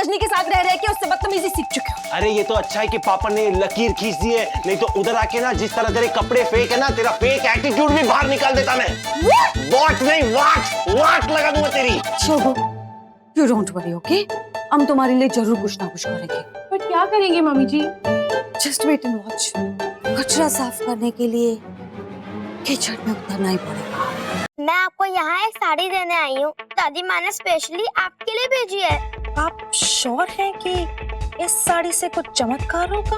रजनी के साथ रह के उससे बदतमीजी सीख चुके हो। अरे ये तो अच्छा है कि पापा ने लकीर खींच दी है, नहीं तो उधर आके ना जिस तरह तेरे कपड़े फेक है ना, तेरा फेक एटीट्यूड भी बाहर निकाल देता मैं। वॉट नहीं वाट लगा दूंगा तेरी। शोभो, यू डोंट वरी, ओके? हम तुम्हारे लिए जरूर कुछ ना कुछ करेंगे। पर क्या करेंगे mummy ji? Just wait and watch. कचरा साफ करने के लिए कीचड़ में उतरना ही पड़ेगा। मैं आपको यहाँ एक साड़ी देने आई हूँ। दादी माँ ने स्पेशली आपके लिए भेजी है। आप श्योर हैं कि इस साड़ी से कुछ चमत्कार होगा?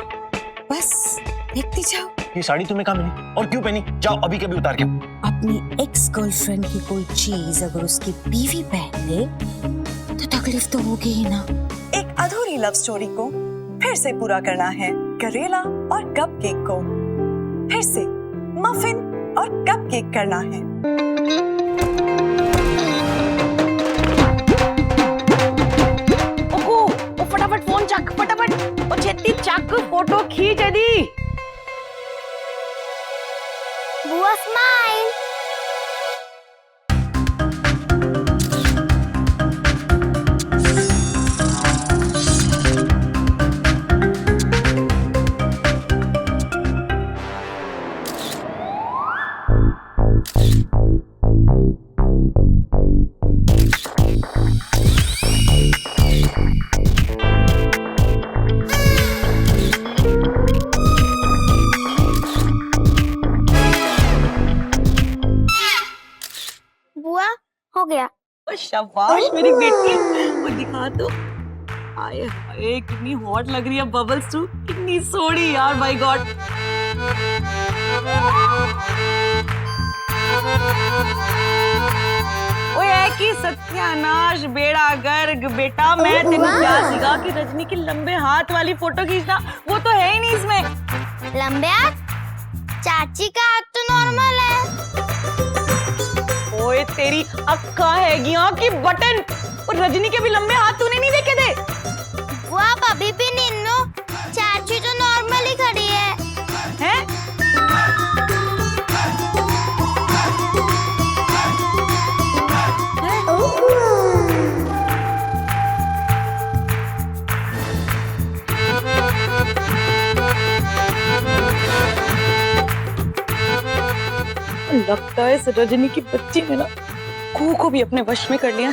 बस देखती जाओ। ये साड़ी तुम्हें कहाँ मिली और क्यों पहनी? जाओ अभी के अभी उतार के। अपनी एक्स गर्लफ्रेंड की कोई चीज अगर उसकी बीवी पहन ले तो तकलीफ तो होगी ही ना। एक अधूरी लव स्टोरी को फिर से पूरा करना है करेला और कपकेक को फिर से मफिन और कपकेक करना है। ओ फटाफट फोन चक, फटाफट ओ छेती चक, फोटो खींच दी। बुआ स्माइल। बुआ हो गया। शाबाश मेरी बेटी, वो दिखा दो। आए हाय कितनी हॉट लग रही है बबल्स तू, कितनी सोड़ी यार, माय गॉड। ओए कि सत्यानाश बेड़ा गर्ग बेटा, मैं तेरे क्या सिखा कि रजनी की लंबे हाथ वाली फोटो खींचना, वो तो है ही नहीं इसमें। लंबे हाथ? चाची का हाथ तो नॉर्मल है। ओए तेरी अक्का हैगी की बटन, और रजनी के भी लंबे हाथ तूने नहीं देखे थे? वो आप अभी भी निन्नो, चाची तो नॉर्मल ही खड़ी है। हैं? लगता है इस रजनी की बच्ची ने ना को भी अपने वश में कर लिया,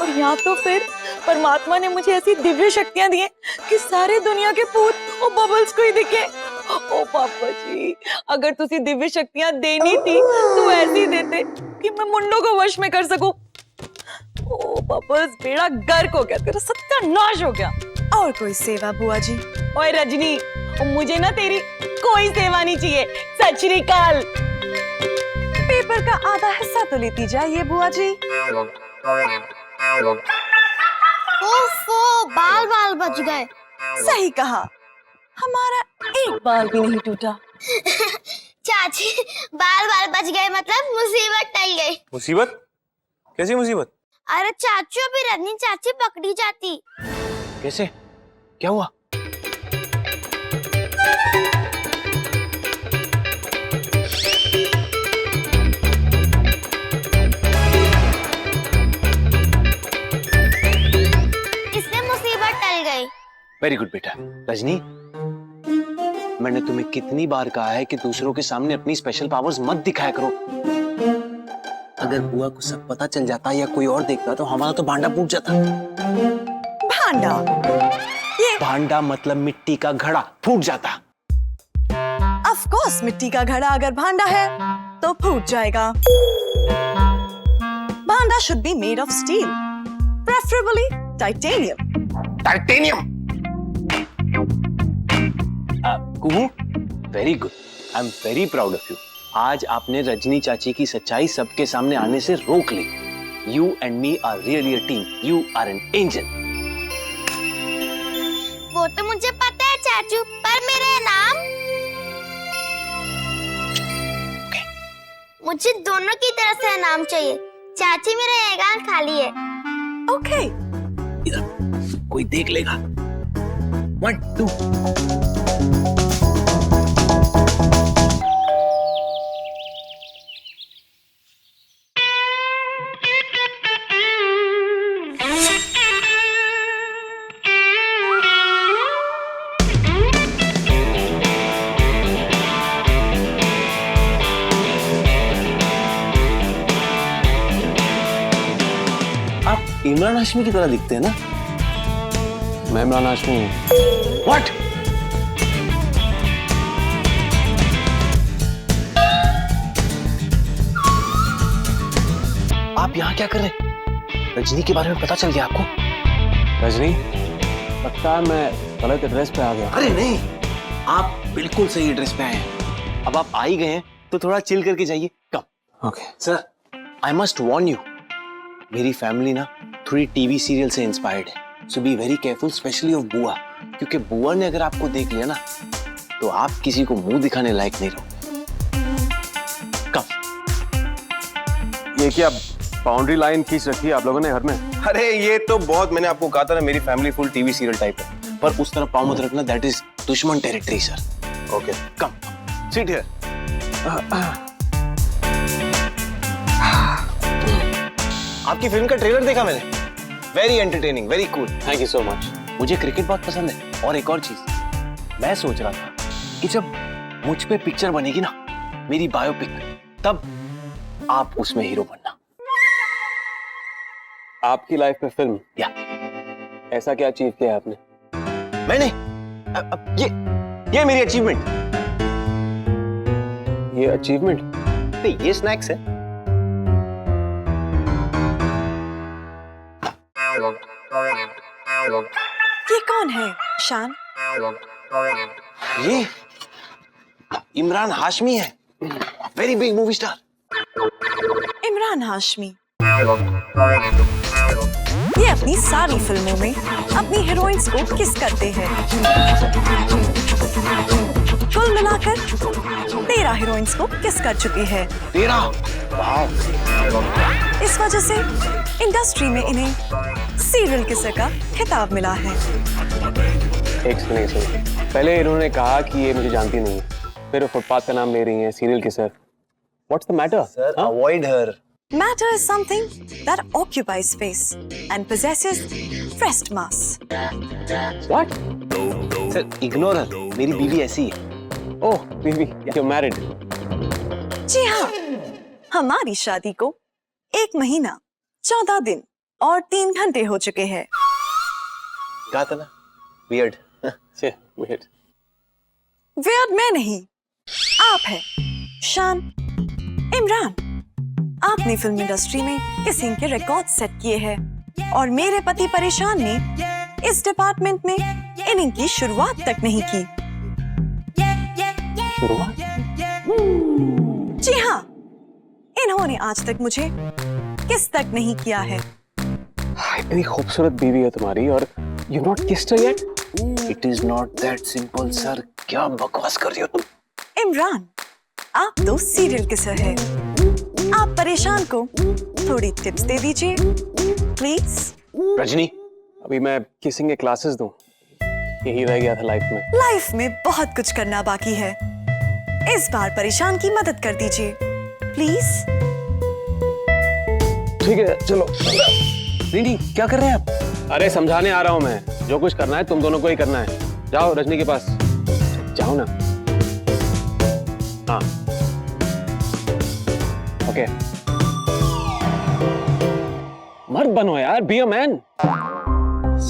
और या तो फिर परमात्मा ने मुझे ऐसी दिव्य शक्तियां दी हैं कि सारे दुनिया के भूत वो बबल्स को ही दिखे। ओ पापा जी, अगर तुसी दिव्य शक्तियां देनी थी तो ऐसी देते कि मैं मुंडों को वश में कर सकूं। ओ बबल्स बेड़ा गर्क हो गया, तेरा सत्यानाश हो गया। और कोई सेवा बुआ जी? ओए रजनी, मुझे ना तेरी कोई सेवा नहीं चाहिए। सत श्री अकाल। पेपर का आधा हिस्सा तो लेती जाइए बुआ जी। ओफो, बाल बाल बच गए। सही कहा, हमारा एक बाल भी नहीं टूटा। चाची, बाल बाल बच गए मतलब मुसीबत टल गई। मुसीबत? कैसी मुसीबत? अरे चाचू, अभी रजनी चाची पकड़ी जाती। कैसे? क्या हुआ? इससे मुसीबत टल गई। वेरी गुड बेटा। रजनी, मैंने तुम्हें कितनी बार कहा है कि दूसरों के सामने अपनी स्पेशल पावर्स मत दिखाया करो। अगर बुआ को सब पता चल जाता या कोई और देखता तो हमारा तो भांडा फूट जाता। भांडा? ये भांडा मतलब मिट्टी का घड़ा फूट जाता। ऑफ कोर्स, मिट्टी का घड़ा अगर भांडा है तो फूट जाएगा। भांडा should be made of steel, preferably titanium. Titanium? Kuhu, very good. I am very proud of you. आज आपने रजनी चाची की सच्चाई सबके सामने आने से रोक ली। You and me are really a team. You are an angel. वो तो मुझे पता है चाचू, पर मेरा नाम? मुझे दोनों की तरफ से नाम चाहिए। चाची, मेरा एगान खाली है। ओके। कोई देख लेगा। 1, 2। इमरान हाशमी की तरह दिखते हैं ना। मैं इमरान हाशमी हूँ। व्हाट? आप यहाँ क्या कर रहे हैं? रजनी के बारे में पता चल गया आपको? रजनी, लगता है मैं गलत एड्रेस पे आ गया। अरे नहीं, आप बिल्कुल सही एड्रेस पे आए हैं। अब आप आ ही गए हैं तो थोड़ा चिल करके जाइए। Come. Okay. Sir, I must warn you, मेरी फैमिली ना थोड़ी टीवी सीरियल से इंस्पायर्ड है, so be very careful, specially of बुआ, क्योंकि बुआ ने अगर आपको देख लिया ना तो आप किसी को मुंह दिखाने लायक नहीं रहोगे। कम। ये क्या बाउंड्री लाइन खींच रखी है आप लोगों ने घर में? अरे ये तो बहुत, मैंने आपको कहा था ना, मेरी family full TV serial type है, पर उस तरफ पाँव मत रखना, दैट इज दुश्मन territory sir. Okay, come, sit here. आपकी फिल्म का ट्रेलर देखा मैंने, very entertaining, very cool. Thank you so much. मुझे क्रिकेट बहुत पसंद है, और एक और चीज मैं सोच रहा था कि जब मुझ पे पिक्चर बनेगी ना, मेरी बायोपिक, तब आप उसमें हीरो बनना। आपकी लाइफ में फिल्म? या। ऐसा क्या अचीव किया आपने? मैंने ये मेरी अचीवमेंट। ये अचीवमेंट? नहीं, ये स्नैक्स है। ये कौन है शान? ये इमरान हाशमी है, very big movie star. Imran Hashmi. ये अपनी सारी फिल्मों में अपनी हीरोइंस को किस करते हैं। कुल मिलाकर 13 हीरोइंस को किस कर चुकी है। 13? वाह। इस वजह से इंडस्ट्री में इन्हें सीरियल किसर का खिताब मिला है। एक सेकंड, पहले इन्होंने कहा कि ये मुझे जानती नहीं है, फिर फुटपाथ का नाम ले रही हैं, serial kisser. What's the matter? Sir, avoid her. Matter is something that occupies space and possesses fresh mass. What? Sir, ignore her, मेरी बीवी ऐसी है। ओह बीवी, you're married? जी हाँ, हमारी शादी को 1 महीना 14 दिन और 3 घंटे हो चुके हैं। कहा था ना, वियर्ड। Weird. वियर्ड मैं नहीं, आप है शान। इमरान, आपने फिल्म इंडस्ट्री में किसिंग के रिकॉर्ड सेट किए हैं और मेरे पति परेशान ने इस डिपार्टमेंट में इनिंग की शुरुआत तक नहीं की। शुरुआत? जी हाँ, इन्होंने आज तक मुझे किस तक नहीं किया है। इतनी खूबसूरत बीवी है तुम्हारी और you've not kissed her yet? It is not that simple, sir. क्या बकवास कर रही हो तुम? इमरान, आप तो सीरियल किसर है। आप परेशान को थोड़ी टिप्स दे दीजिए प्लीज। रजनी, अभी मैं किसिंग के क्लासेस दूं, यही रह गया था लाइफ में। लाइफ में बहुत कुछ करना बाकी है, इस बार परेशान की मदद कर दीजिए प्लीज। ठीक है, चलो। नहीं, क्या कर रहे हैं आप? अरे समझाने आ रहा हूं मैं, जो कुछ करना है तुम दोनों को ही करना है। जाओ रजनी के पास, जाओ ना। हाँ, ओके। मर्द बनो यार, बी अ मैन।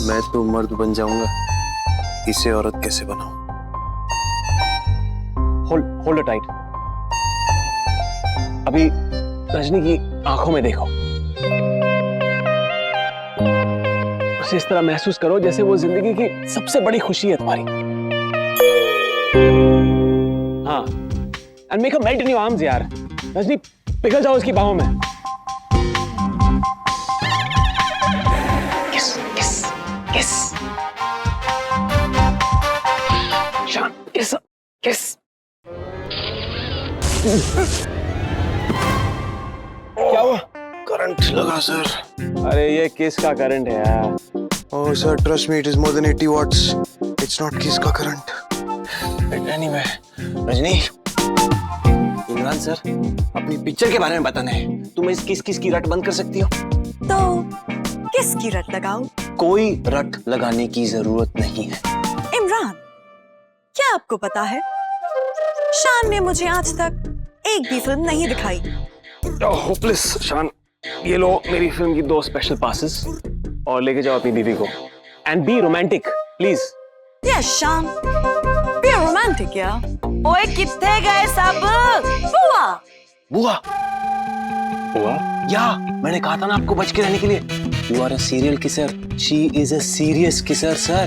मैं तो मर्द बन जाऊंगा, इसे औरत कैसे बनाऊं? Hold it tight. अभी रजनी की आंखों में देखो, उसे इस तरह महसूस करो जैसे वो जिंदगी की सबसे बड़ी खुशी है तुम्हारी। हाँ, and make her melt in your arms यार। रजनी, पिघल जाओ उसकी बाहों में। किस किस किस। शान, किस किस। क्या हुआ? करंट लगा सर। अरे ये किस का करंट है यार। Oh, sir, trust me, it is more than 80 watts. It's not kiss का current. Anyway, Rajni, Imran sir, अपनी पिक्चर के बारे में बताना है। तुम इस किस किस की रट बंद कर सकती हो? तो किसकी रट लगाऊं? कोई रट लगाने की जरूरत नहीं है। इमरान, क्या आपको पता है, शान ने मुझे आज तक एक भी फिल्म नहीं दिखाई। होपलेस शान, ये लो मेरी फिल्म की 2 स्पेशल पासेस। और लेके जाओ अपनी बीवी को and be romantic please. Yes, Shan. We are romantic, yeah. ओए कितने गए सब? बुआ, बुआ, हुआ या मैंने कहा था ना आपको बच के रहने के लिए। You are a serial kisser, she is a serious kisser sir.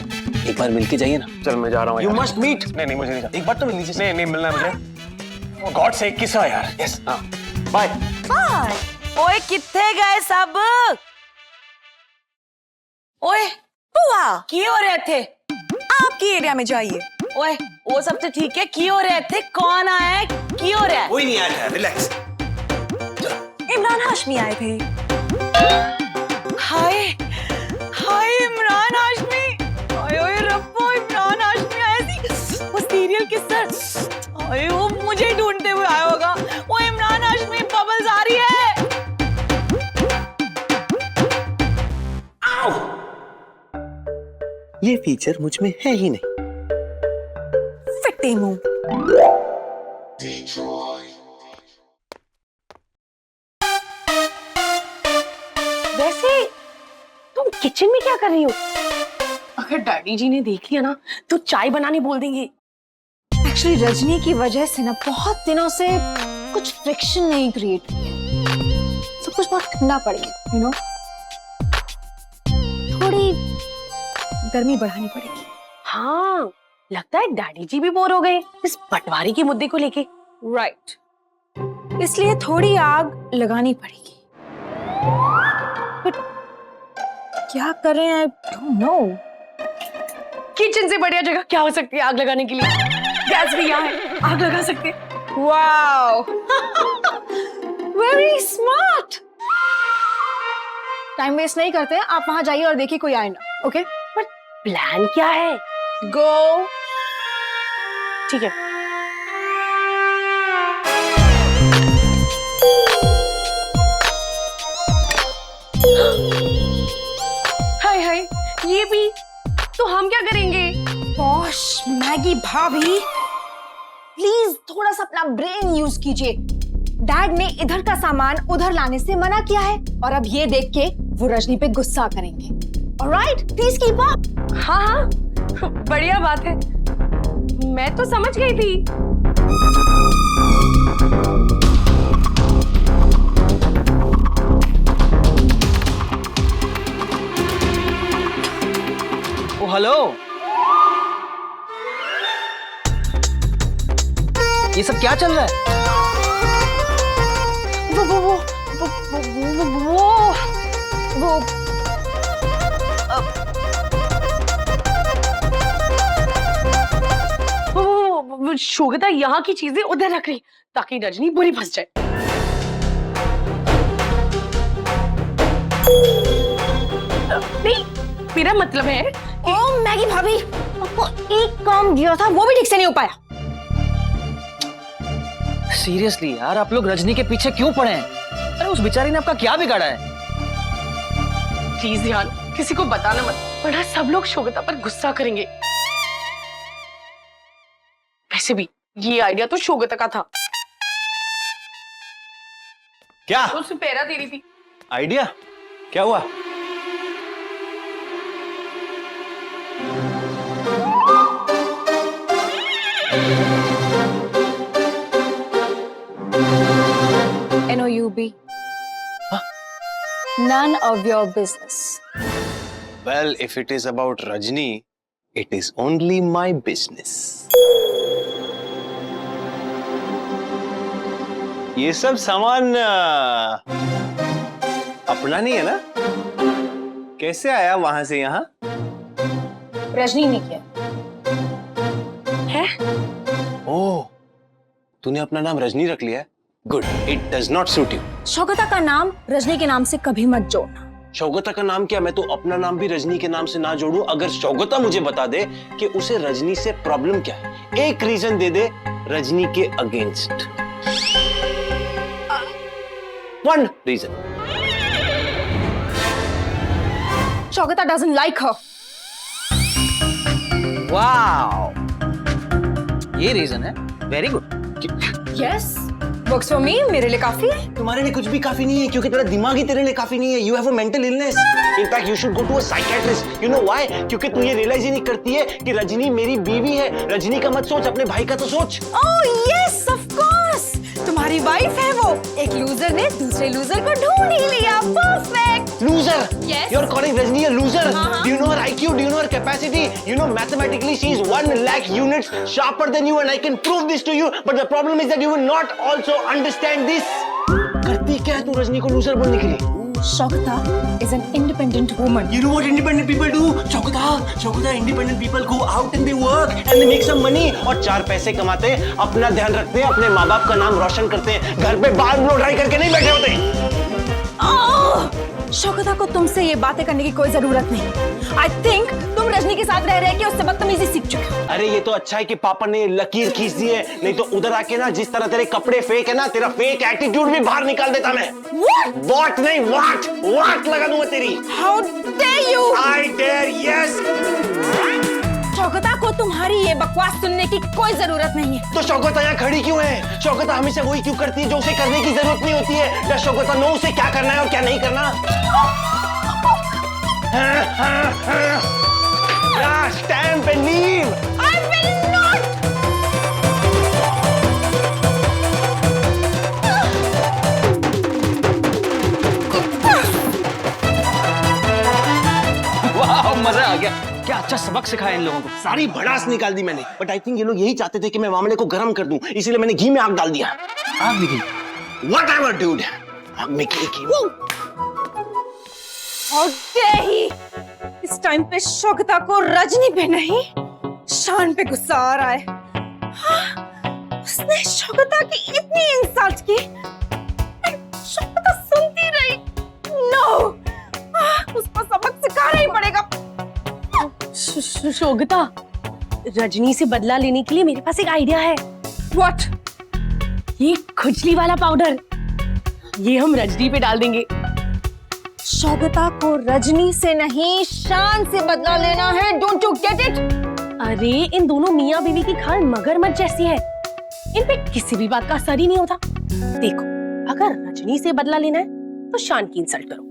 एक बार मिल के जाइए ना। चल मैं जा रहा हूँ। यू यार। Must meet. नहीं मुझे नहीं जाना। एक बार तो मिल लीजिए। नहीं नहीं मिलना है मुझे। गॉड से किस यार। यस हाँ बाय। bye. ओए कितने गए सब? ओए बुआ, की हो रहे थे? आपकी एरिया में जाइए। ओए वो सब तो ठीक है, की हो रहे थे? कौन आया है? की हो रहा है? कोई नहीं आया, रिलैक्स। इमरान हाशमी आए थे। हाय हाय इमरान हाशमी। ओए ओए रब्बो, इमरान हाशमी आया थी। वो सीरियल किसर। ओए वो मुझे ही ढूंढते हुए आया होगा। वो इमरान हाशमी, बबल्स आ रही है। ये फीचर मुझ में है ही नहीं। फिट्टे मुंह। वैसे तुम किचन में क्या कर रही हो? अगर डैडी जी ने देख लिया ना तो चाय बनाने बोल देंगे। एक्चुअली रजनी की वजह से ना बहुत दिनों से कुछ फ्रिक्शन नहीं क्रिएट हुई है। सब कुछ बहुत ठंडा पड़ गया, यू नो। थोड़ी गर्मी बढ़ानी पड़ेगी। हाँ, लगता है डैडी जी भी बोर हो गए इस पटवारी के मुद्दे को लेके। राइट, इसलिए थोड़ी आग लगानी पड़ेगी। बट क्या करें, आई डोंट नो। किचन से बढ़िया जगह क्या हो सकती है आग लगाने के लिए? गैस भी यहाँ है, आग लगा सकते हैं। Wow, very smart. Time waste नहीं करते, आप वहां जाइए और देखिए कोई आए ना। ओके, पर प्लान क्या है? गो। ठीक है। हाय हाय, ये भी तो हम क्या करेंगे? गोश, मैगी भाभी, प्लीज थोड़ा सा अपना ब्रेन यूज कीजिए। डैड ने इधर का सामान उधर लाने से मना किया है और अब ये देख के वो रजनी पे गुस्सा करेंगे। Alright, please keep up. हाँ हाँ, बढ़िया बात है, मैं तो समझ गई थी। ओ हेलो, ये सब क्या चल रहा है? वो वो शोगता यहाँ की चीजें उधर रख रही ताकि रजनी बुरी फंस जाए। नहीं, मेरा मतलब है ओ मैगी भाभी, आपको एक काम दिया था वो भी ठीक से नहीं हो पाया। सीरियसली यार, आप लोग रजनी के पीछे क्यों पड़े हैं? अरे उस बेचारी ने आपका क्या बिगाड़ा है? प्लीज यार, किसी को बताना मत, वरना सब लोग शोगता पर गुस्सा करेंगे। वैसे भी ये आइडिया तो शोगता का था। क्या तो उसे पैरा दे रही थी। आइडिया? क्या हुआ? NOUB. None of your business. Well, if it is about Rajni, it is only my business. ये सब सामान अपना नहीं है ना? कैसे आया वहां से यहाँ? रजनी ने किया। है? ओह, तूने अपना नाम रजनी रख लिया है? Good. It does not suit you. शौकता का नाम रजनी के नाम से कभी मत जोड़ना। शौगता का नाम क्या? मैं तो अपना नाम भी रजनी के नाम से ना जोड़ूं अगर शौगता मुझे बता दे कि उसे रजनी से प्रॉब्लम क्या है। एक रीजन दे दे रजनी के अगेंस्ट। One reason. शौकता doesn't like her. वाओ, ये रीजन है? Very good. Yes, works for me, मेरे लिए काफी है। तुम्हारे लिए कुछ भी काफी नहीं है क्योंकि तेरा दिमाग ही तेरे लिए काफी नहीं है। You have a mental illness. In fact you should go to a psychiatrist. You know why? क्योंकि तू ये रियलाइज ही नहीं करती है कि रजनी मेरी बीवी है। रजनी का मत सोच, अपने भाई का तो सोच। ओह यस ऑफ कोर्स, तुम्हारी वाइफ है वो। एक लूजर ने दूसरे लूजर को ढूंढ ही लिया। Perfect. Loser? Yes. You're calling Rajni a loser? Do you know her IQ? Do you know her capacity? You know mathematically she is 1 lakh units sharper than you, and I can prove this to you. But the problem is that you will not also understand this. करती क्या है तू रजनी को loser बोलने के लिए? Shogita is an independent woman. You know what independent people do? Shogita, independent people go out and they work and they make some money. और 4 पैसे कमाते हैं, अपना ध्यान रखते हैं, अपने माँ बाप का नाम रोशन करते हैं। घर पे बाल ब्लो ड्राई करके नहीं बैठे होते। शौकता को तुमसे ये बातें करने की कोई जरूरत नहीं। I think तुम रजनी के साथ रह रहे कि उससे बदतमीजी सीख चुके हो। अरे ये तो अच्छा है कि पापा ने लकीर खींच दी है, नहीं तो उधर आके ना जिस तरह तेरे कपड़े फेक है ना, तेरा फेक एटीट्यूड भी बाहर निकाल देता मैं। What नहीं what लगा दूंगा तेरी। How dare you? I dare, yes। शौकता को तुम्हारी ये बकवास सुनने की कोई जरूरत नहीं है। तो शौकता यहाँ खड़ी क्यों है? शौकता हमेशा वही क्यों करती है जो उसे करने की जरूरत नहीं होती है? क्या शौकता नो उसे क्या करना है और क्या नहीं करना? Stamp and leave. I will not. वाह, मजा आ गया। क्या अच्छा सबक सिखाया इन लोगों को। सारी भड़ास निकाल दी मैंने, बट आई थिंक ये लोग यही चाहते थे कि मैं मामले को गर्म कर दूं, इसीलिए मैंने घी में आग डाल दिया। आग निकली। Whatever, dude. आग में घी। How dare he? इस टाइम पे शौकता को रजनी पे नहीं, शान पे गुस्सा आ रहा है। हाँ, उसने शौकता की इतनी इंसल्ट की, शौकता सुनती रही। No, उसको सबक सिखाना ही पड़ेगा। शोगता, रजनी से बदला लेने के लिए मेरे पास एक आइडिया है। What? ये खुजली वाला पाउडर, ये हम रजनी पे डाल देंगे। शौकता को रजनी से नहीं, शान से बदला लेना है। Don't you get it? अरे इन दोनों मियाँ बीवी की खाल मगरमच्छ जैसी है, इन पे किसी भी बात का असर ही नहीं होता। देखो, अगर रजनी से बदला लेना है तो शान की इंसल्ट करो,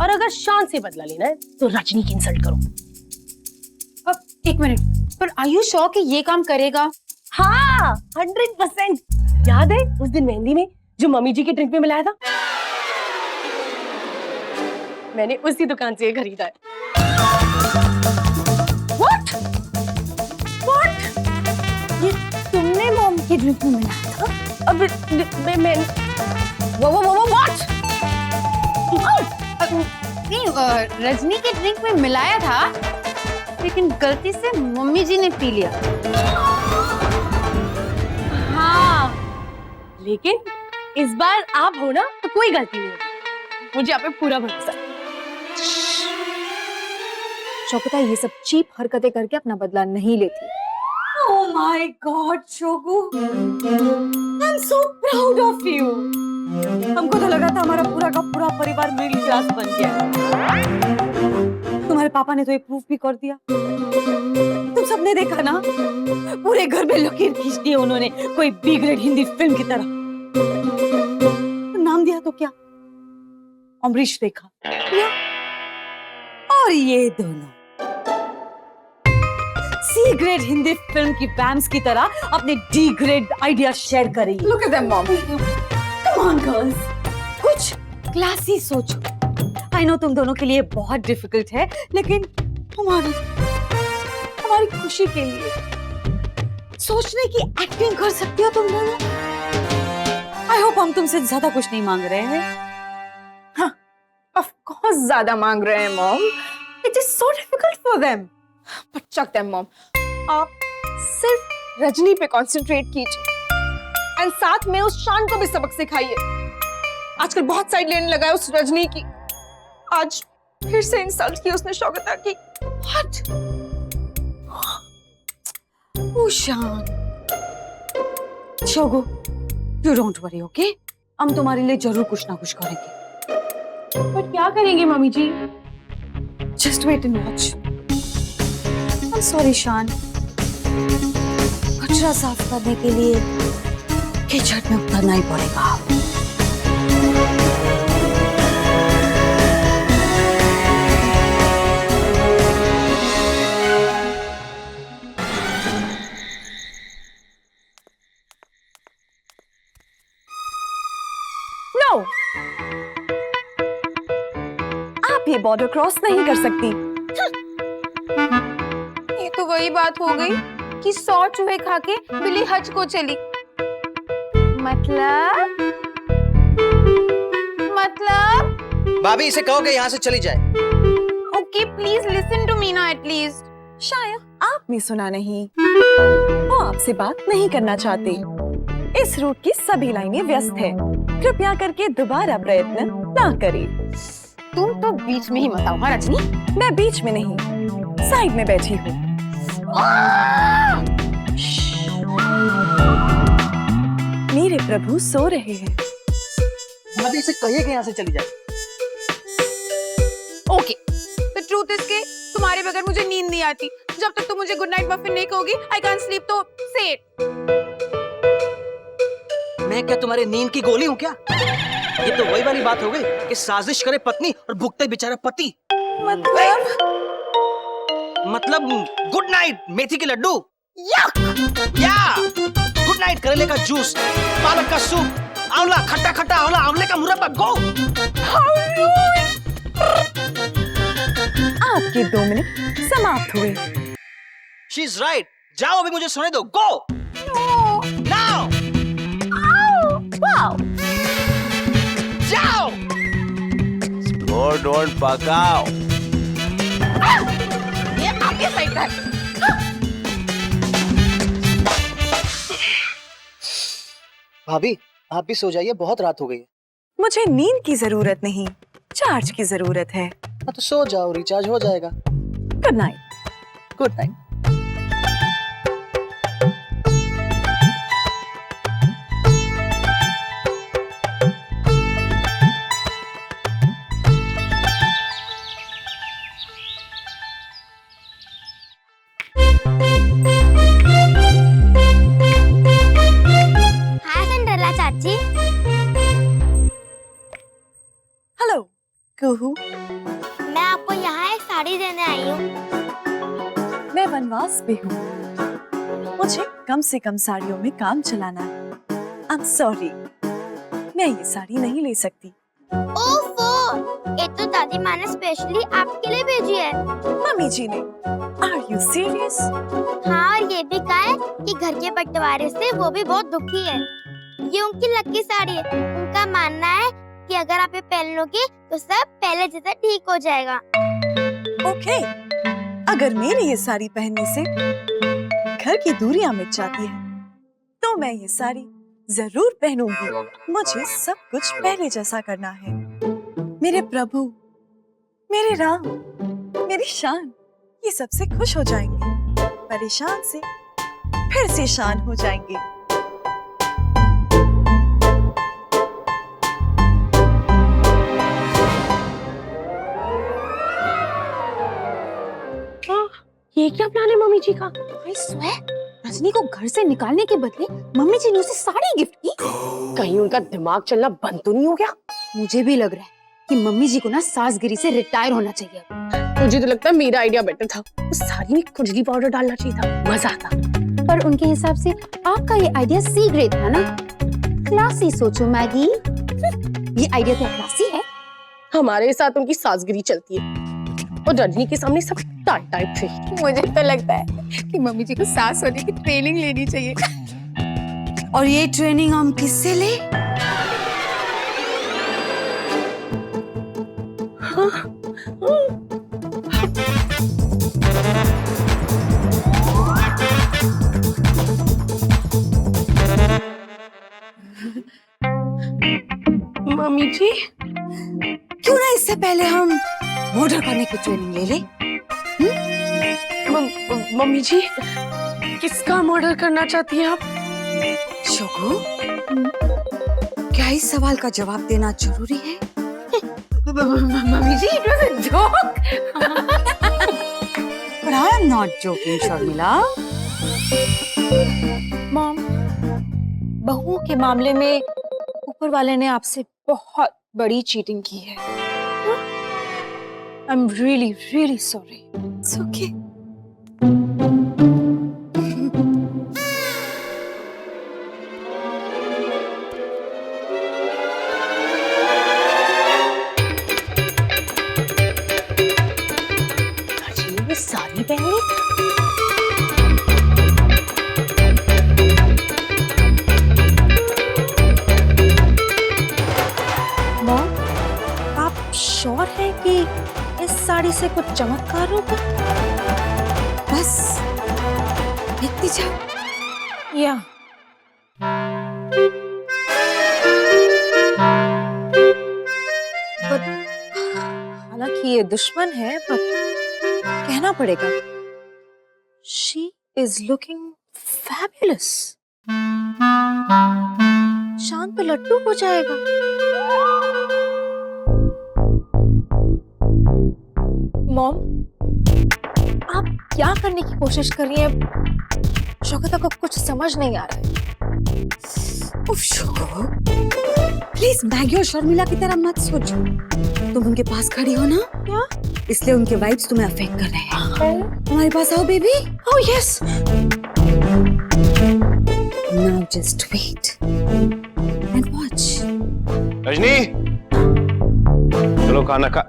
और अगर शान से बदला लेना है तो रजनी की इंसल्ट करो। अब एक मिनट, पर आर यू श्योर कि ये काम करेगा? हाँ, 100%। याद है उस दिन मेहंदी में जो मम्मी जी के ड्रिंक में मिलाया था? मैंने उसी दुकान से ये खरीदा है। What? ये तुमने मॉम के ड्रिंक में मिलाया था? अब मैं What? नहीं, रजनी के ड्रिंक में मिलाया था, लेकिन गलती से मम्मी जी ने पी लिया। हाँ, लेकिन इस बार आप हो ना तो कोई गलती नहीं होगी, मुझे आप पे पूरा भरोसा है। शौकता ये सब चीप हरकतें करके अपना बदला नहीं लेती। Oh my God, शोगू, I'm so proud of you. हमको तो लगा था हमारा पूरा का पूरा परिवार मिडिल क्लास बन गया। तुम्हारे पापा ने तो ये प्रूफ भी कर दिया। तुम सबने देखा ना, पूरे घर में लकीर खींच दी उन्होंने, कोई बी ग्रेड हिंदी फिल्म की तरह। नाम दिया तो क्या? अमरीश रेखा या? और ये दोनों सी ग्रेड हिंदी फिल्म की बैंड्स की तरह अपने डी ग्रेड आइडिया शेयर करेंगे। Look at them, mom. Come on, girls. कुछ क्लासी सोचो। आई नो तुम दोनों के लिए बहुत डिफिकल्ट है, लेकिन हमारी खुशी के लिए सोचने की एक्टिंग कर सकती हो तुम दोनों। आई होप हम तुमसे ज्यादा कुछ नहीं मांग रहे हैं। हाँ, of course ज्यादा मांग रहे हैं, mom. It is so difficult for them. But chuck them, mom. आप सिर्फ रजनी पे कंसंट्रेट कीजिए, और साथ में उस शान को भी सबक सिखाइए। आजकल बहुत साइड लेने लगा है उस रजनी की। आज फिर से इंसल्ट की उसने शौकता की। What? शान, शोगू, यू डोंट वरी, ओके? हम तुम्हारे लिए जरूर कुछ ना कुछ करेंगे। पर क्या करेंगे mummy ji? Just wait and watch. I'm sorry, शान। कचरा साफ करने के लिए कीचड़ में उतरना ही पड़ेगा। नो, आप ये बॉर्डर क्रॉस नहीं कर सकती। ये तो वही बात हो गई कि 100 चूहे खा के बिल्ली हज को चली। मतलब भाभी इसे कहो कि यहाँ से चली जाए। Okay please listen to me ना एटलीस्ट। शायद आपने सुना नहीं, वो आपसे बात नहीं करना चाहते। इस रूट की सभी लाइनें व्यस्त है, कृपया करके दोबारा प्रयत्न ना करें। तुम तो बीच में ही मत आओ। हाँ रजनी, मैं बीच में नहीं, साइड में बैठी हूँ। मेरे प्रभु सो रहे हैं। भाभी इसे कहिए कि यहाँ से चली जाए। ओके द ट्रूथ इज के तुम्हारे बगैर मुझे नींद नहीं आती। जब तक तुम मुझे गुड नाइट मफिन नहीं कहोगी आई कांट स्लीप। तो से इट। मैं क्या तुम्हारी नींद की गोली हूँ क्या? ये तो वही वाली बात हो गई कि साजिश करे पत्नी और भुगते बेचारा पति। मतलब गुड नाइट मेथी के लड्डू, या गुड नाइट करेले का जूस, पालक का सूप, आंवला खट्टा खट्टा आंवला, आंवले का मुरब्बा। गो। आपके 2 मिनट समाप्त हुए। She is right. जाओ अभी मुझे सोने दो। Go now. जाओ। डोंट पकाओ। ये आपके साइड का है। भाभी आप भी सो जाइए, बहुत रात हो गई है। मुझे नींद की जरूरत नहीं, चार्ज की जरूरत है। हाँ तो सो जाओ, रिचार्ज हो जाएगा। Good night. Good night. Hi Cinderella चाची। हेलो कुहू, मैं आपको यहाँ एक साड़ी देने आई हूँ। मैं वनवास पे हूँ, मुझे कम से कम साड़ियों में काम चलाना है। I'm sorry, मैं ये साड़ी नहीं ले सकती। ओफो, ये तो दादी माँ ने स्पेशली आपके लिए भेजी है। मम्मी जी ने। Are you serious? हाँ, और ये भी कहा है कि घर के बंटवारे से वो भी बहुत दुखी है। ये उनकी लकी साड़ी है। उनका मानना है कि अगर आप ये पहन लोगे तो सब पहले जैसा ठीक हो जाएगा। ओके, अगर मेरी ये साड़ी पहनने से घर की दूरियां मिट जाती है तो मैं ये साड़ी जरूर पहनूंगी। मुझे सब कुछ पहले जैसा करना है। मेरे प्रभु, मेरे राम, मेरी शान, ये सबसे खुश हो जाएंगे। परेशान से फिर से शान हो जाएंगे। ये क्या प्लान है मम्मी जी का? आई स्वेयर, रजनी को घर से निकालने के बदले मम्मी जी ने उसे साड़ी गिफ्ट की। कहीं उनका दिमाग चलना बंद तो नहीं हो गया? मुझे भी लग रहा है कि मम्मी जी को ना सासगिरी से रिटायर होना चाहिए। मुझे तो लगता है मेरा आइडिया बेटर था। उस साड़ी में खुजली पाउडर डालना चाहिए था, मजा आता। पर उनके हिसाब से आपका ये आइडिया सी ग्रेड था ना। क्लासी सोचो मैगी। ये आइडिया तो क्लासी है। हमारे साथ उनकी सासगिरी चलती है और रजनी के सामने सब टाइट टाइट थे। मुझे तो लगता है कि मम्मी जी को सास होने की ट्रेनिंग लेनी चाहिए। और ये ट्रेनिंग हम किससे ले? मम्मी जी, क्यों ना इससे पहले हम मर्डर करने की ट्रेनिंग ले ले? मम्मी जी, किसका मर्डर करना चाहती हैं आप? शोगू, क्या इस सवाल का जवाब देना जरूरी है? Mummy ji, it was a joke. But I am not joking, Sharmila. Mom, बहुओं के मामले में ऊपर वाले ने आपसे बहुत बड़ी चीटिंग की है। I am really really sorry. It's okay. Rajni ये साड़ी पहन ली। मॉम, आप श्योर हैं कि इस साड़ी से कुछ चमत्कार होगा? बस देखते जाओ। या हालांकि ये दुश्मन है, पर कहना पड़ेगा, शी इज लुकिंग फैबुलस। शान तो लट्टू हो जाएगा। मॉम, आप क्या करने की कोशिश कर रही हैं? शौकत को कुछ समझ नहीं आ रहा है। उफ शोको, प्लीज मैगी और शर्मिला की तरह मत सोचो। तुम उनके पास खड़ी हो ना, क्या? इसलिए उनके वाइब्स तुम्हें अफेक्ट कर रहे हैं। हमारे पास आओ baby. Oh yes. Now just wait and watch. Rajni, चलो खाना खा।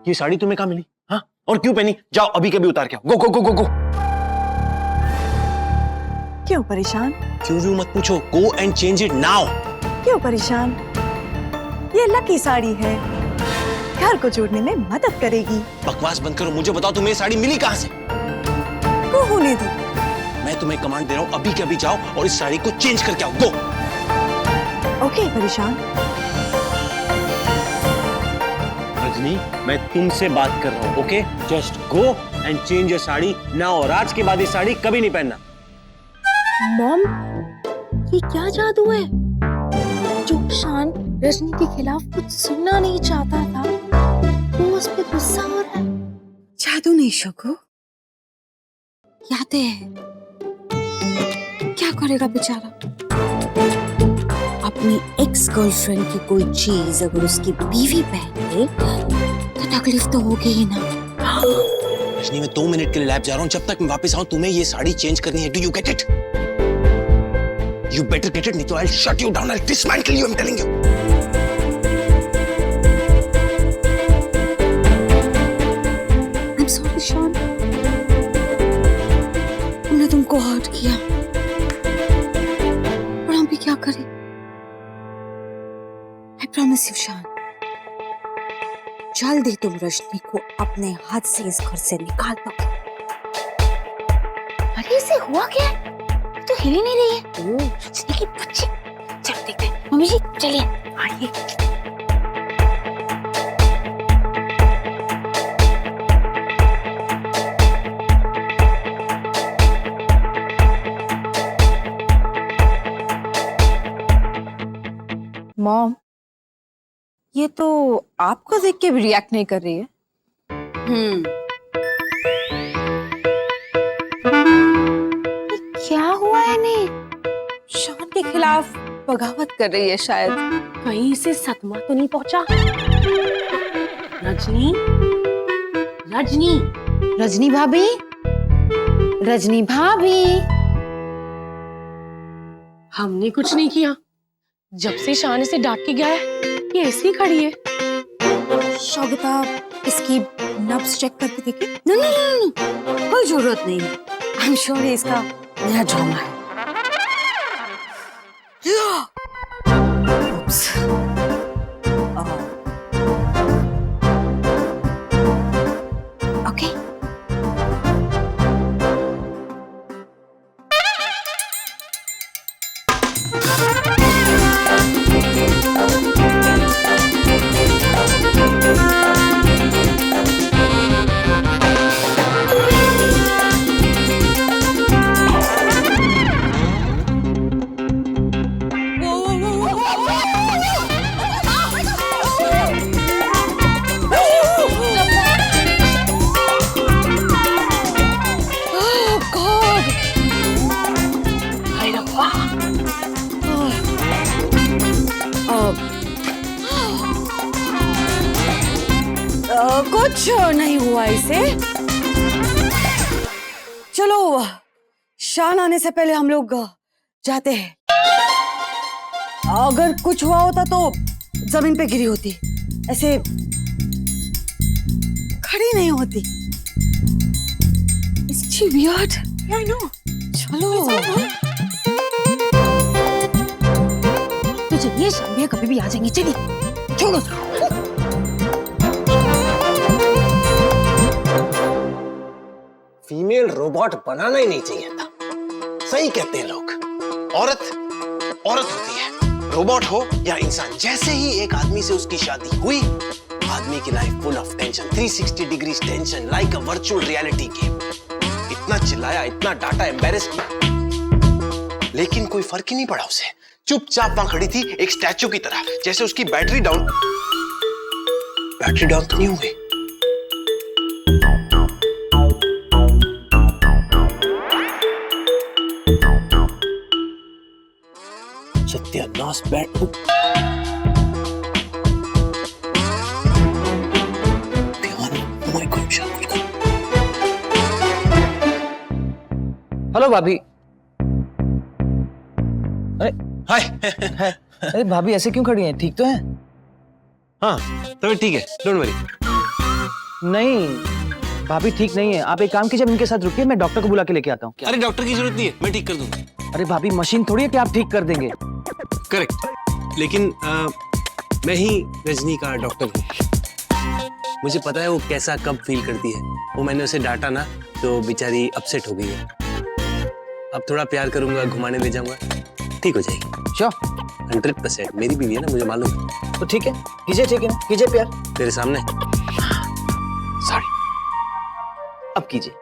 ये साड़ी तुम्हें कहाँ मिली? हाँ, और क्यों पहनी? जाओ अभी के भी उतार के आओ। गो गो गो गो गो। क्यों परेशान? क्यों मत पूछो। Go and change it now. क्यों परेशान? ये लकी साड़ी है, घर को जोड़ने में मदद करेगी। बकवास बंद करो। मुझे बताओ तुम्हें ये साड़ी मिली कहाँ से? को होने दो। मैं तुम्हें कमांड दे रहा हूँ, अभी के अभी जाओ और इस साड़ी को चेंज करके आओ। गो। ओके परेशान। रजनी, मैं तुमसे बात कर रहा हूँ। Okay, just go and change your sari now. और आज के बाद ये साड़ी कभी नहीं पहनना। मॉम, ये क्या जादू है? जो शान रजनी के खिलाफ कुछ सुनना नहीं चाहता था, वो उस पे गुस्सा हो रहा है। जादू नहीं शोको, यादें हैं। क्या करेगा बेचारा? अपनी एक्स गर्लफ्रेंड की कोई चीज अगर उसकी बीवी पहन ले तो तकलीफ तो होगी ही ना। रजनी, मैं 2 मिनट के लिए लैब जा रहा हूँ। जब तक मैं वापस आऊँ तुम्हें ये साड़ी चेंज करनी है। Do you get it? You better get it, नहीं तो I'll shut you down, I'll dismantle you, I'm telling you. I'm sorry, Sean. हमने तुमको हर्ट किया, और हम भी क्या करें? I promise you, Sean. जल्द ही तुम रजनी को अपने हाथ से इस घर से निकाल दोगे। अरे इसे हुआ क्या? तो हिल ही नहीं रही है। रजनी की बच्ची। चलो देखते हैं। मम्मी जी चलिए। आइए। मॉम, ये तो आपको देख के भी रिएक्ट नहीं कर रही है। क्या हुआ है इन्हें? शान के खिलाफ बगावत कर रही है शायद। कहीं से सदमा तो नहीं पहुंचा? रजनी, रजनी, रजनी भाभी, रजनी भाभी। हमने कुछ नहीं किया। जब से शान इसे डांट के गया है, ये ऐसी खड़ी है। शौकता, इसकी नब्ज चेक करके देखे। नहीं, कोई जरूरत नहीं है। आई एम श्योर ये इसका नया ड्रामा है। Oops. Okay. कुछ नहीं हुआ इसे। चलो शान आने से पहले हम लोग जाते हैं। अगर कुछ हुआ होता तो जमीन पे गिरी होती, ऐसे खड़ी नहीं होती। It's too weird. Yeah, I know. चलो। तो चलिए, शाम भैया कभी भी आ जाएंगे, चलिए छोड़ो। फीमेल रोबोट बनाना ही नहीं चाहिए था। सही कहते हैं लोग, औरत औरत होती है, रोबोट हो या इंसान। जैसे ही एक आदमी से उसकी शादी हुई, आदमी की life full of tension, 360 degrees tension, like a virtual reality game. इतना चिल्लाया, इतना डांटा, एम्बैरेस किया, लेकिन कोई फर्क ही नहीं पड़ा उसे। चुपचाप वहां खड़ी थी एक स्टैचू की तरह, जैसे उसकी बैटरी डाउन तो नहीं हो गई। सत्यानाश, बैठ। हेलो भाभी। अरे हाय। अरे भाभी ऐसे क्यों खड़ी हैं? ठीक तो हैं? हाँ तो ठीक है, डोंट वरी। नहीं भाभी ठीक नहीं है। आप एक काम कीजिए, इनके साथ रुकिए, मैं डॉक्टर को बुला के लेके आता हूँ। अरे डॉक्टर की जरूरत नहीं है, मैं ठीक कर दूंगा। अरे भाभी मशीन थोड़ी है कि आप ठीक कर देंगे। करेक्ट, लेकिन मैं ही रजनी का डॉक्टर हूँ। मुझे पता है वो कैसा कब फील करती है। वो मैंने उसे डांटा ना तो बेचारी अपसेट हो गई है। अब थोड़ा प्यार करूंगा, घुमाने ले जाऊंगा, ठीक हो जाएगी। श्योर, 100%। मेरी बीवी है ना, मुझे मालूम। तो ठीक है, कीजिए, ठीक है ना, कीजिए प्यार तेरे सामने। सॉरी, अब कीजिए।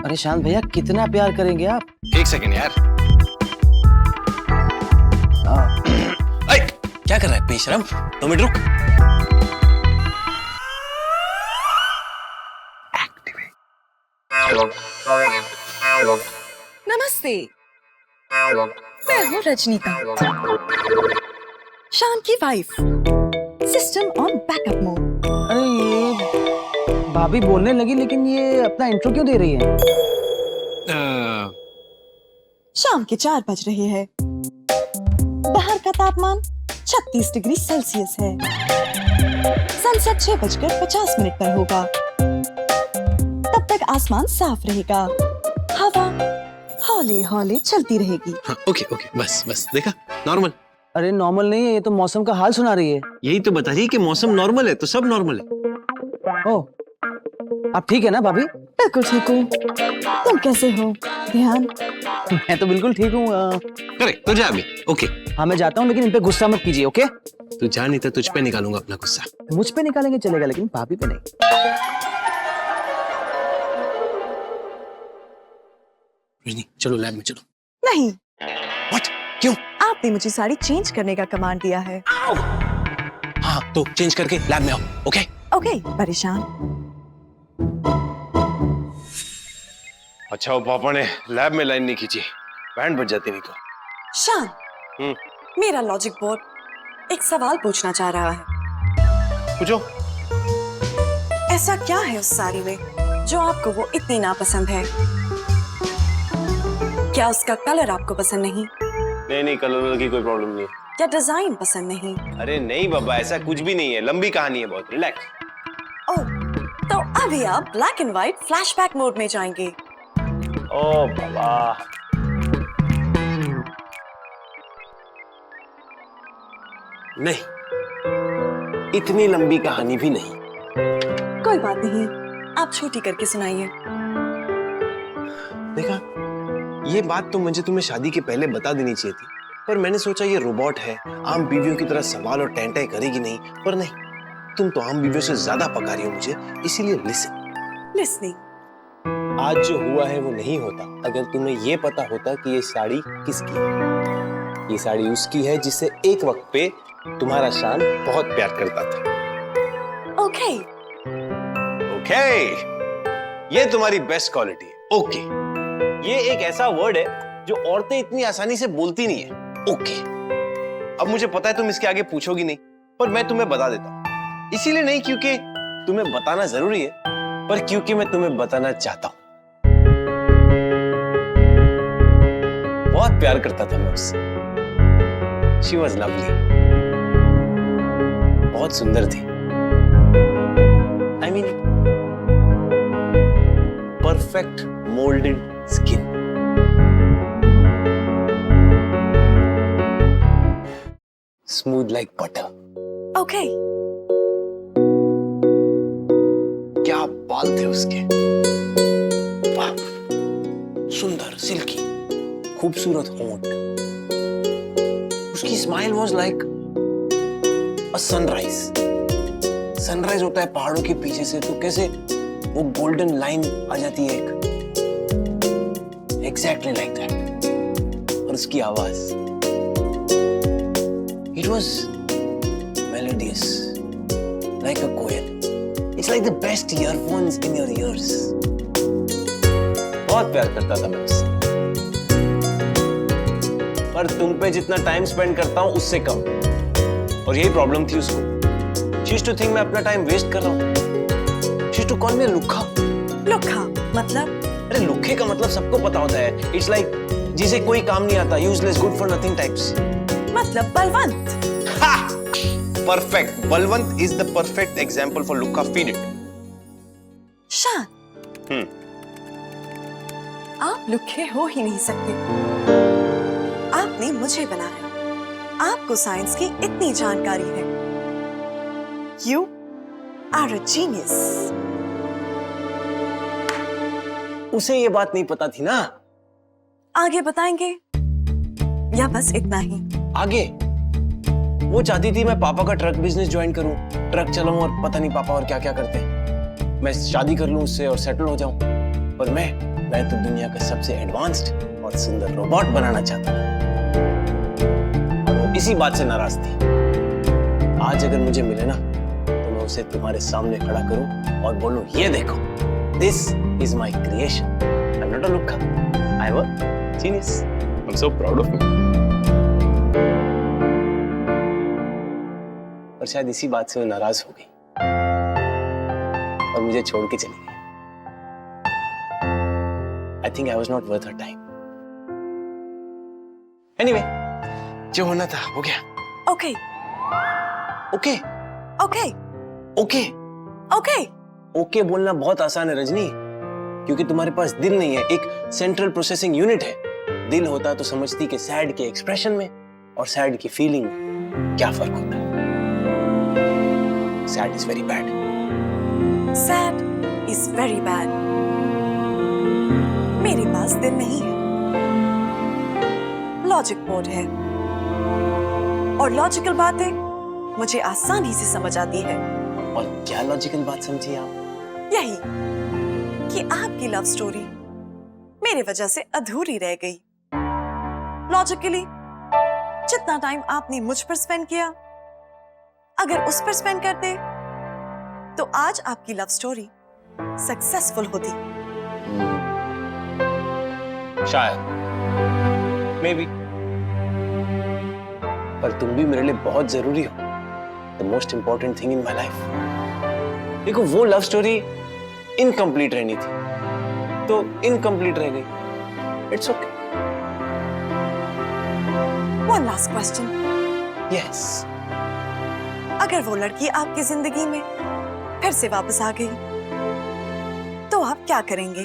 अरे शांत भैया, कितना प्यार करेंगे आप? एक सेकेंड यार। क्या कर रहा है बेशरम? 2 मिनट रुक। नमस्ते, मैं हूँ रजनीकांत, शान की wife. System on backup mode. अरे ये भाभी बोलने लगी, लेकिन ये अपना इंट्रो क्यों दे रही है? शाम के 4 बज रहे हैं। बाहर का तापमान 36 डिग्री सेल्सियस है। सनसेट 6:50 पर होगा। तब तक आसमान साफ रहेगा, हवा हौले हौले चलती रहेगी। हाँ, ओके ओके, बस बस, देखा, नॉर्मल। अरे नॉर्मल नहीं है, ये तो मौसम का हाल सुना रही है। यही तो बता रही है कि मौसम नॉर्मल है, तो सब नॉर्मल है। ओह, आप ठीक है ना भाभी? बिल्कुल ठीक हूँ। तुम कैसे हो ध्यान? मैं तो बिल्कुल ठीक हूँ। करेक्ट, तो जा अभी। ओके, हाँ मैं जाता हूँ, लेकिन इन पे गुस्सा मत कीजिए, ओके? तू जा, नहीं तो तुझ पे निकालूंगा अपना गुस्सा। मुझ पे निकालेंगे चलेगा, लेकिन भाभी पे नहीं। रजनी, चलो लैब में चलो। नहीं। व्हाट? क्यों? आपने मुझे साड़ी चेंज करने का कमांड दिया है। हाँ तो चेंज करके लैब में आओ, ओके? ओके, परेशान। अच्छा, वो पापा ने लैब में लाइन नहीं खींची, बैंड बज जाती नहीं तो। शान, मेरा लॉजिक बोर्ड एक सवाल पूछना चाह रहा है। पूछो। ऐसा क्या है उस साड़ी में जो आपको वो इतनी नापसंद है? क्या उसका कलर आपको पसंद नहीं? नहीं, कलर की कोई प्रॉब्लम नहीं है। क्या डिजाइन पसंद नहीं? अरे नहीं बाबा, ऐसा कुछ भी नहीं है, लंबी कहानी है बहुत, रिलैक्स। ओह, तो अभी आप black and white flashback mode में जाएंगे। ओ बाबा, नहीं, इतनी लंबी कहानी भी नहीं। कोई बात नहीं, आप छोटी करके सुनाइए। देखा, ये बात तो मुझे तुम्हें शादी के पहले बता देनी चाहिए थी, पर मैंने सोचा ये रोबोट है, आम बीवियों की तरह सवाल और टेंटे करेगी नहीं। पर नहीं, तुम तो आम बीवियों से ज्यादा पका रही हो मुझे, इसीलिए लिसन। लिसनिंग। आज जो हुआ है वो नहीं होता अगर तुम्हें ये पता होता कि ये साड़ी किसकी है। ये साड़ी उसकी है जिससे एक वक्त पे तुम्हारा शान बहुत प्यार करता था। ओके। ओके, ये तुम्हारी बेस्ट क्वालिटी है। ओके, ये एक ऐसा वर्ड है जो औरतें इतनी आसानी से बोलती नहीं है। ओके। अब मुझे पता है तुम इसके आगे पूछोगी नहीं, पर मैं तुम्हें बता देता हूं। इसीलिए नहीं क्योंकि तुम्हें बताना जरूरी है, पर क्योंकि मैं तुम्हें बताना चाहता हूं। बहुत प्यार करता था मैं उससे। She was lovely. बहुत सुंदर थी। I mean, perfect molded skin. Smooth like butter. Okay. क्या बाल थे उसके। वाह, सुंदर, सिल्की, खूबसूरत होंठ। उसकी smile was like a sunrise. Sunrise होता है पहाड़ों के पीछे से, तो कैसे वो गोल्डन लाइन आ जाती है एक, एग्जैक्टली लाइक दैट। और उसकी आवाज, it was melodious like a koel. It's like the best earphones in your ears. बहुत प्यार करता था मैं उससे, पर तुम पे जितना टाइम स्पेंड करता हूं उससे कम। और यही प्रॉब्लम थी उसको। She used to think मैं अपना टाइम वेस्ट कर रहा हूं। She used to call me a लुक्खा। लुक्खा मतलब? अरे लुक्खे का मतलब सबको पता होता है। It's like जिसे कोई काम नहीं आता, useless, good for nothing types। मतलब Balwant. Perfect। Balwant is the perfect example for लुक्खा। Feed it। शान। आप लुक्खे हो ही नहीं सकते। आपने मुझे बनाया। आपको साइंस की इतनी जानकारी है। You are a genius. उसे ये बात नहीं पता थी ना। आगे बताएंगे या बस इतना ही? आगे वो चाहती थी मैं पापा का ट्रक बिजनेस ज्वाइन करूं, ट्रक चलाऊं, और पता नहीं पापा और क्या क्या करते हैं। मैं शादी कर लूं उससे और सेटल हो जाऊं। पर मैं तो दुनिया का सबसे एडवांस्ड और सुंदर रोबोट बनाना चाहता था। और वो इसी बात से नाराज थी। आज अगर मुझे मिले ना, तो मैं उसे तुम्हारे सामने खड़ा करूं और बोलूं, ये देखो, this is my creation. I am not a लुक्खा, I am a genius. I am so proud of me. और शायद इसी बात से वो नाराज हो गई और मुझे छोड़ के चली गई। I think I was not worth her time. Anyway, जो होना था हो गया। Okay. Okay. Okay. Okay. Okay. Okay बोलना बहुत आसान है रजनी, क्योंकि तुम्हारे पास दिल नहीं है, एक सेंट्रल प्रोसेसिंग यूनिट है। दिल होता तो समझती कि सैड के एक्सप्रेशन में और सैड की फीलिंग क्या फर्क होता है। Sad is very bad. Sad is very bad. मेरे पास दिल नहीं है, लॉजिक बोर्ड है, और लॉजिकल बातें मुझे आसानी से समझ आती है। और क्या लॉजिकल बात समझी आप? यही कि आपकी लव स्टोरी मेरी वजह से अधूरी रह गई। लॉजिकली जितना टाइम आपने मुझ पर स्पेंड किया, अगर उस पर स्पेंड करते तो आज आपकी लव स्टोरी सक्सेसफुल होती। शायद, मे बी, पर तुम भी मेरे लिए बहुत जरूरी हो। The most important thing in my life. देखो, वो लव स्टोरी इनकम्प्लीट रहनी थी, तो इनकम्प्लीट रह गई। It's okay. One last question. Yes. अगर वो लड़की आपकी जिंदगी में फिर से वापस आ गई, तो आप क्या करेंगे?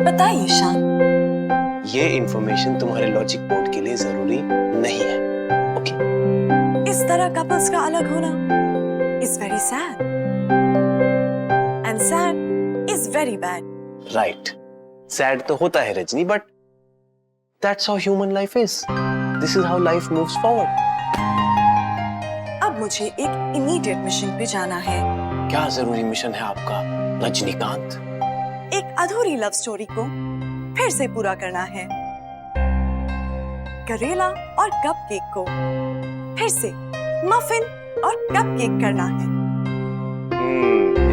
बताइए शान। ये इंफॉर्मेशन तुम्हारे लॉजिक बोर्ड के लिए जरूरी नहीं है। ओके? इस तरह कपल्स का अलग होना is very sad, and sad is very bad. Right. Sad तो होता है Rajni, but that's how human life is. This is how life moves forward. अब मुझे एक इमीडिएट मिशन पे जाना है। क्या जरूरी मिशन है आपका रजनीकांत? एक अधूरी लव स्टोरी को फिर से पूरा करना है। करेला और कपकेक को फिर से मफिन और कपकेक करना है।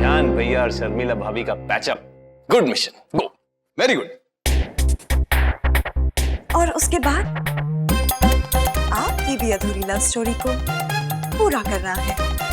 शान भैया और शर्मिला भाभी का पैचअप। गुड मिशन, गो, वेरी गुड। और उसके बाद आपकी भी अधूरी लव स्टोरी को पूरा करना है।